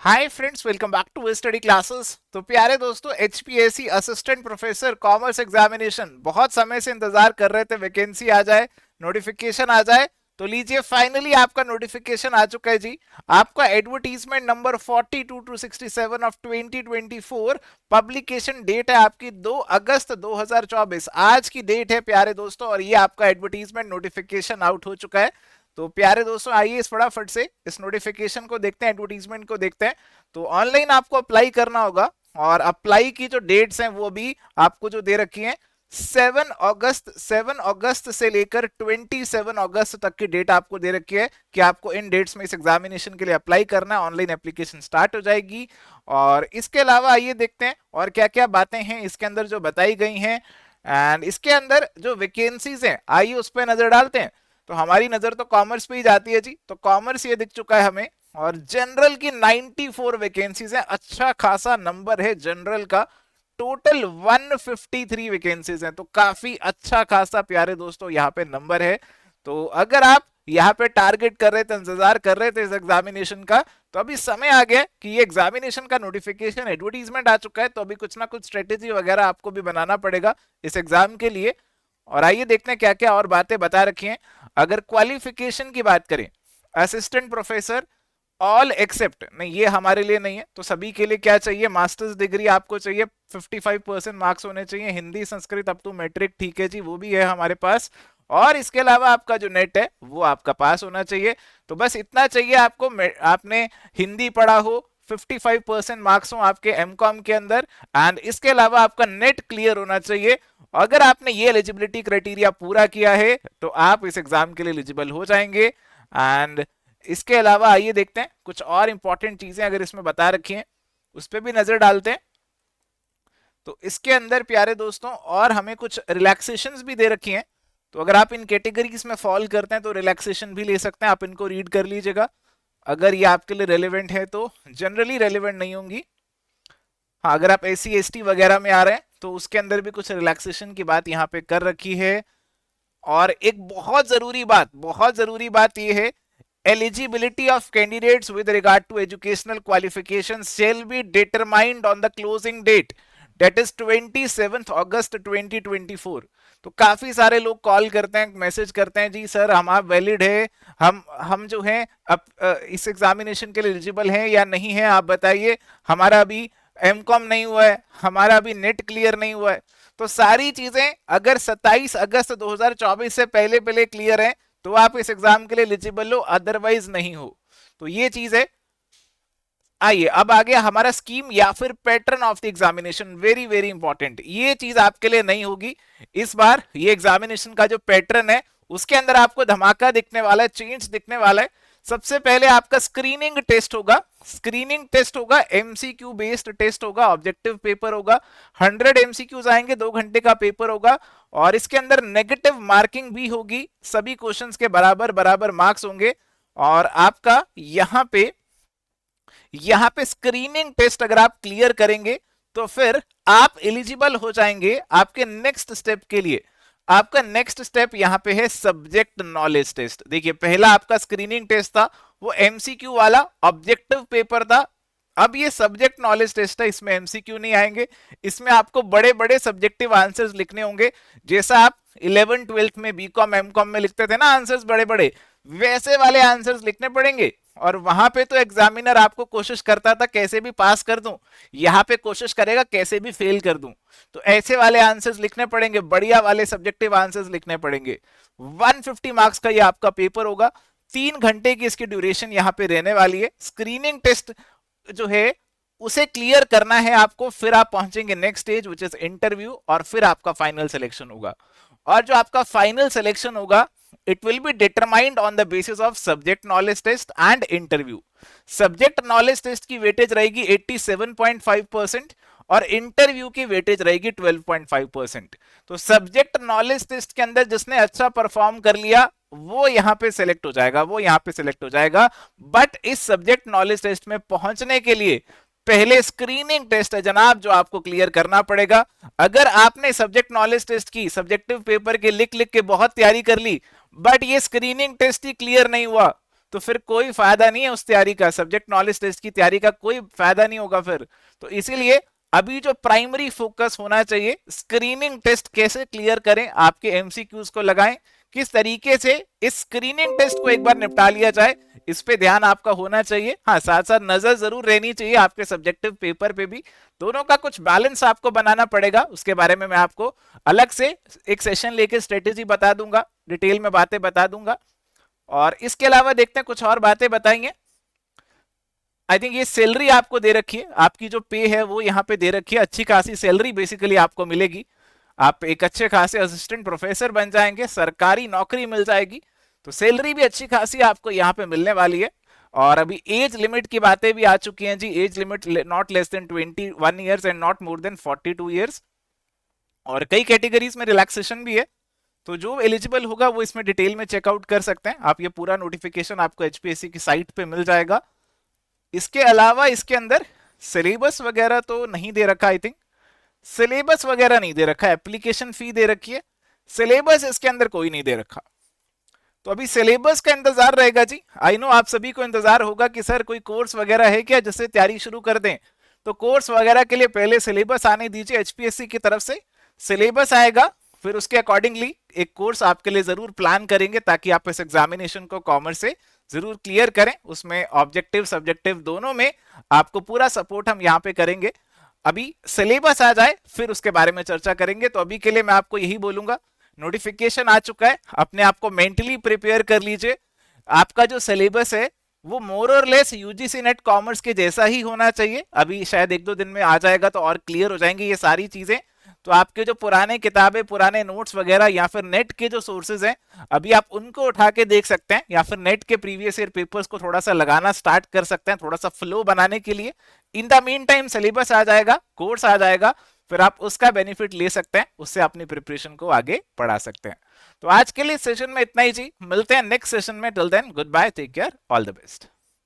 Hi friends, welcome back to study classes. तो प्यारे दोस्तों, HPSC assistant professor commerce examination बहुत समय से इंतजार कर रहे थे, वैकेंसी आ जाए, नोटिफिकेशन आ जाए। तो लीजिए, फाइनली आपका नोटिफिकेशन आ चुका है जी। आपका advertisement number 42 to 67 of 2024। Publication date है आपकी 2 अगस्त 2024, आज की डेट है प्यारे दोस्तों। और ये आपका एडवर्टीजमेंट नोटिफिकेशन आउट हो चुका है। तो प्यारे दोस्तों, आइए इस फटाफट से इस नोटिफिकेशन को देखते हैं, एडवर्टीजमेंट को देखते हैं। तो ऑनलाइन आपको अप्लाई करना होगा, और अप्लाई की जो डेट्स हैं वो भी आपको जो दे रखी हैं, 7 अगस्त से लेकर 27 अगस्त तक की डेट आपको दे रखी है कि आपको इन डेट्स में इस एग्जामिनेशन के लिए अप्लाई करना है। ऑनलाइन एप्लीकेशन स्टार्ट हो जाएगी। और इसके अलावा आइए देखते हैं और क्या क्या बातें हैं इसके अंदर जो बताई गई हैं। एंड इसके अंदर जो वैकेंसीज हैं, आइए उस पर नजर डालते हैं। तो हमारी नजर तो कॉमर्स पे ही जाती है जी। तो कॉमर्स ये दिख चुका है हमें। और जनरल की 94 वैकेंसीज है, अच्छा खासा नंबर है जनरल का। टोटल 153 वैकेंसीज हैं, तो काफी अच्छा खासा प्यारे दोस्तों यहाँ पे नंबर है। तो अगर आप यहाँ पे टारगेट कर रहे थे, इंतजार कर रहे थे इस एग्जामिनेशन का, तो अभी समय आ गया कि ये एग्जामिनेशन का नोटिफिकेशन, एडवर्टीजमेंट आ चुका है। तो अभी कुछ ना कुछ स्ट्रेटेजी वगैरह आपको भी बनाना पड़ेगा इस एग्जाम के लिए। और आइए देखते हैं क्या क्या और बातें बता रखी हैं। अगर क्वालिफिकेशन की बात करें, असिस्टेंट प्रोफेसर ऑल एक्सेप्ट, नहीं ये हमारे लिए नहीं है। तो सभी के लिए क्या चाहिए, मास्टर्स डिग्री आपको चाहिए, 55% मार्क्स होने चाहिए, Hindi Sanskrit up to matric, ठीक है जी, वो भी है हमारे पास। और इसके अलावा आपका जो नेट है वो आपका पास होना चाहिए। तो बस इतना चाहिए आपको, आपने हिंदी पढ़ा हो, 55% मार्क्स हो आपके एमकॉम के अंदर, एंड इसके अलावा आपका नेट क्लियर होना चाहिए। अगर आपने ये एलिजिबिलिटी क्राइटेरिया पूरा किया है तो आप इस एग्जाम के लिए एलिजिबल हो जाएंगे। एंड इसके अलावा आइए देखते हैं कुछ और इंपॉर्टेंट चीजें अगर इसमें बता रखी हैं, उस पर भी नजर डालते हैं। तो इसके अंदर प्यारे दोस्तों और हमें कुछ रिलैक्सेशंस भी दे रखी हैं। तो अगर आप इन कैटेगरीज में फॉल करते हैं तो रिलैक्सेशन भी ले सकते हैं, आप इनको रीड कर लीजिएगा अगर ये आपके लिए रेलिवेंट है। तो जनरली रेलिवेंट नहीं होंगी। हाँ, अगर आप एससी एसटी वगैरह में आ रहे हैं तो उसके अंदर भी कुछ रिलैक्सेशन की बात यहाँ पे कर रखी है। और एक बहुत जरूरी बात ये है, eligibility of candidates with regard to educational qualifications shall be determined on the closing date, that is 27th August 2024। तो काफी सारे लोग कॉल करते हैं, मैसेज करते हैं, जी सर हम आप वैलिड है, हम जो है अब इस एग्जामिनेशन के लिए एलिजिबल हैं या नहीं है, आप बताइए। हमारा अभी एमकॉम नहीं हुआ है, हमारा अभी नेट क्लियर नहीं हुआ है। तो सारी चीजें अगर 27 अगस्त 2024 से पहले पहले क्लियर है तो आप इस एग्जाम के लिए एलिजिबल हो, अदरवाइज नहीं हो। तो ये चीज है। आइए अब आ गया हमारा स्कीम या फिर pattern of the examination, very very important. ये चीज आपके लिए नहीं होगी इस बार। ये एग्जामिनेशन का जो पैटर्न है उसके अंदर आपको धमाका दिखने वाला है, चेंज दिखने वाला है। सबसे पहले आपका स्क्रीनिंग टेस्ट होगा। स्क्रीनिंग टेस्ट होगा, एमसीक्यू बेस्ड टेस्ट होगा, ऑब्जेक्टिव पेपर होगा। 100 एमसीक्यूज आएंगे, 2 घंटे का पेपर होगा। और इसके अंदर नेगेटिव मार्किंग भी होगी, सभी क्वेश्चंस के बराबर बराबर मार्क्स होंगे। और आपका यहाँ पे स्क्रीनिंग टेस्ट अगर आप क्लियर करेंगे तो फिर आप एलिजिबल हो जाएंगे आपके नेक्स्ट स्टेप के लिए। आपका नेक्स्ट स्टेप यहाँ पे है सब्जेक्ट नॉलेज टेस्ट। देखिए, पहला आपका स्क्रीनिंग टेस्ट था, वो एमसीक्यू वाला ऑब्जेक्टिव पेपर था। अब ये सब्जेक्ट नॉलेज टेस्ट है, इसमें एमसीक्यू नहीं आएंगे। इसमें आपको बड़े बड़े सब्जेक्टिव आंसर्स लिखने होंगे, जैसा आप 11 12th में बीकॉम एमकॉम में लिखते थे ना आंसर्स बड़े बड़े, वैसे वाले आंसर्स लिखने पड़ेंगे। और वहां पे तो एग्जामिनर आपको कोशिश करता था कैसे भी पास कर दूं, यहाँ पे कोशिश करेगा कैसे भी फेल कर दूं। तो ऐसे वाले आंसर्स लिखने पड़ेंगे, बढ़िया वाले सब्जेक्टिव आंसर्स लिखने पड़ेंगे। 150 मार्क्स का ये आपका पेपर होगा, 3 घंटे की इसकी ड्यूरेशन यहाँ पे रहने वाली है। स्क्रीनिंग टेस्ट जो है उसे क्लियर करना है आपको, फिर आप पहुंचेंगे next stage which is interview, और फिर आपका फाइनल सिलेक्शन होगा। और जो आपका फाइनल सिलेक्शन होगा, it will be determined on the basis of subject knowledge test and interview। Subject knowledge test की वेटेज रहेगी 87.5% और इंटरव्यू की वेटेज रहेगी 12.5%। तो सब्जेक्ट नॉलेज टेस्ट के अंदर जिसने अच्छा परफॉर्म कर लिया वो यहां पे सिलेक्ट हो जाएगा, वो यहां पे सिलेक्ट हो जाएगा। बट इस सब्जेक्ट नॉलेज टेस्ट में पहुंचने के लिए पहले स्क्रीनिंग टेस्ट है जनाब, जो आपको क्लियर करना पड़ेगा। अगर आपने सब्जेक्ट नॉलेज टेस्ट की सब्जेक्टिव पेपर के लिख लिख के बहुत तैयारी कर ली, बट ये स्क्रीनिंग टेस्ट ही क्लियर नहीं हुआ, तो फिर कोई फायदा नहीं है उस तैयारी का, सब्जेक्ट नॉलेज टेस्ट की तैयारी का कोई फायदा नहीं होगा फिर। तो इसीलिए अभी जो प्राइमरी फोकस होना चाहिए, स्क्रीनिंग टेस्ट कैसे क्लियर करें, आपके एमसीक्यूज को लगाएं, किस तरीके से इस स्क्रीनिंग टेस्ट को एक बार निपटा लिया जाए, इस पे ध्यान आपका होना चाहिए। हाँ, साथ साथ नजर जरूर रहनी चाहिए आपके सब्जेक्टिव पेपर पे भी, दोनों का कुछ बैलेंस आपको बनाना पड़ेगा। उसके बारे में मैं आपको अलग से एक सेशन लेके स्ट्रेटेजी बता दूंगा, डिटेल में बातें बता दूंगा। और इसके अलावा देखते हैं कुछ और बातें बताएंगे। आई थिंक ये सैलरी आपको दे रखी है, आपकी जो पे है वो यहाँ पे दे रखी है, अच्छी खासी सैलरी बेसिकली आपको मिलेगी, आप एक अच्छे खासे असिस्टेंट प्रोफेसर बन जाएंगे, सरकारी नौकरी मिल जाएगी, तो सैलरी भी अच्छी खासी आपको यहाँ पे मिलने वाली है। और अभी एज लिमिट की बातें भी आ चुकी हैं जी, age limit not less than 21 years and not more than 42 years, और कई कैटेगरीज में रिलैक्सेशन भी है। तो जो एलिजिबल होगा वो इसमें डिटेल में चेकआउट कर सकते हैं आप, ये पूरा नोटिफिकेशन आपको एचपीएससी की साइट पे मिल जाएगा। इसके अलावा इसके अंदर सिलेबस वगैरह तो नहीं दे रखा, आई थिंक सिलेबस वगैरह नहीं दे रखा, एप्लीकेशन फी दे रखी है, सिलेबस इसके अंदर कोई नहीं दे रखा। तो अभी सिलेबस का इंतजार रहेगा जी। आई नो आप सभी को इंतजार होगा कि सर कोई कोर्स वगैरह है क्या जिससे तैयारी शुरू कर दें, तो कोर्स वगैरह के लिए पहले सिलेबस आने दीजिए, एचपीएससी की तरफ से सिलेबस आएगा, फिर उसके अकॉर्डिंगली एक कोर्स आपके लिए जरूर प्लान करेंगे ताकि आप इस एग्जामिनेशन को कॉमर्स से जरूर क्लियर करें। उसमें ऑब्जेक्टिव सब्जेक्टिव दोनों में आपको पूरा सपोर्ट हम यहाँ पे करेंगे। अभी सिलेबस आ जाए फिर उसके बारे में चर्चा करेंगे। तो अभी के लिए मैं आपको यही बोलूंगा, नोटिफिकेशन आ चुका है, अपने आप को मेंटली प्रिपेयर कर लीजिए। आपका जो सिलेबस है वो मोर और लेस यूजीसी नेट कॉमर्स के जैसा ही होना चाहिए। अभी शायद एक दो दिन में आ जाएगा तो और क्लियर हो जाएंगी ये सारी चीजें। तो आपके जो पुराने किताबें, पुराने नोट्स वगैरह या फिर नेट के जो सोर्सेज हैं, अभी आप उनको उठा के देख सकते हैं, या फिर नेट के प्रीवियस ईयर पेपर्स को थोड़ा सा लगाना स्टार्ट कर सकते हैं, थोड़ा सा फ्लो बनाने के लिए। In the mean time syllabus आ जाएगा, कोर्स आ जाएगा, फिर आप उसका बेनिफिट ले सकते हैं, उससे अपनी प्रिपरेशन को आगे बढ़ा सकते हैं। तो आज के लिए सेशन में इतना ही जी, मिलते हैं नेक्स्ट सेशन में। Till then goodbye, take care, all the best.